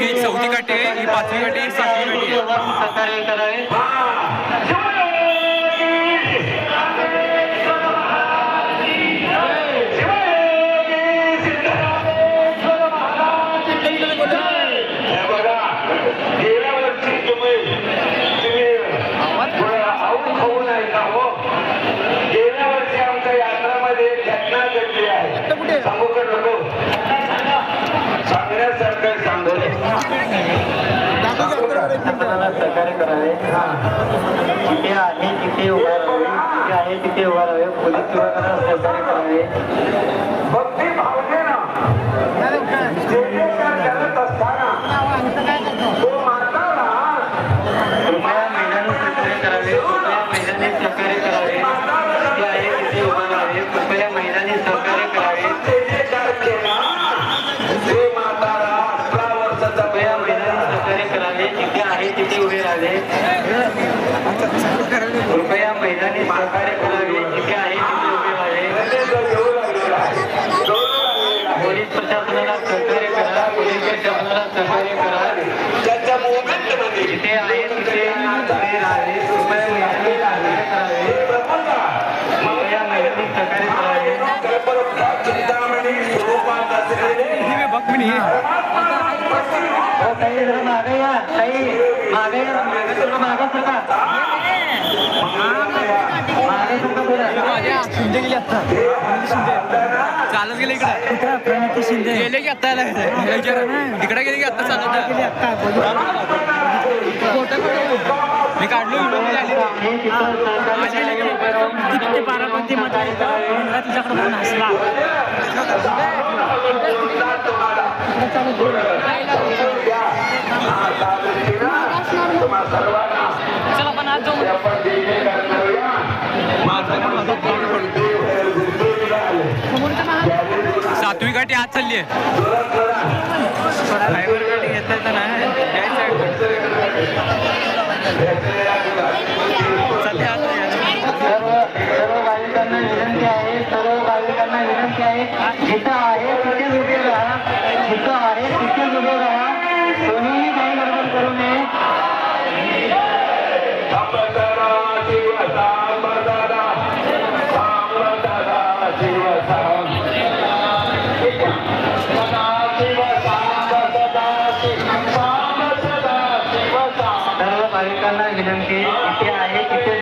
ही 4थी गाठी आहे, ही 5वी गाठी, ही 7वी गाठी आहे. सहकार्य करावे जिथे आहे तिथे उभा राहावे, जिथे आहे तिथे उभा राहावे. पोलीस विभागाला सहकार्य करावे. भक्ती भावनेनं करत असताना तो माताला कृपया महिलांनी सहकार्य करावे. कृपया महिलांनी सहकार्य करावे. जिथे आहे तिथे उभा राहावे. कृपया महिलांनी सहकार्य करावे. कृपया महिलांनी सहकार्य करावे. जिथे आहे तिथे उभे राहावे. कृपया महिलांनी सहकार्य करावे. जिथे आहे तिथे उभे राहावे. पोलीस प्रशासनाला सहकार्य करा. पोलीस प्रशासनाला सहकार्य करा. जिथे आहे तिथे उभे राहावे. कृपया महिलांनी सहकार्य करावे. कृपया महिलांनी सहकार्य करावे. ताई जरा मागे या. ताई मागे या. मागे सरका. मागे सरका. मागे सरका बोला. शिंदे गेले आता, चालत गेले इकडे. प्रणिती शिंदे गेले की आता तिकडे गेले की आता चालत मी काढलो तिथे बारामतीमध्ये तिच्याकडे हसला. चला पण आज जाऊ. 7वी गाठी आज चालली आहे. ड्रायव्हर गाडी घेता येतं ना. सर्व भाविकांना विनंती आहे. सर्व भाविकांना विनंती आहे. जिथं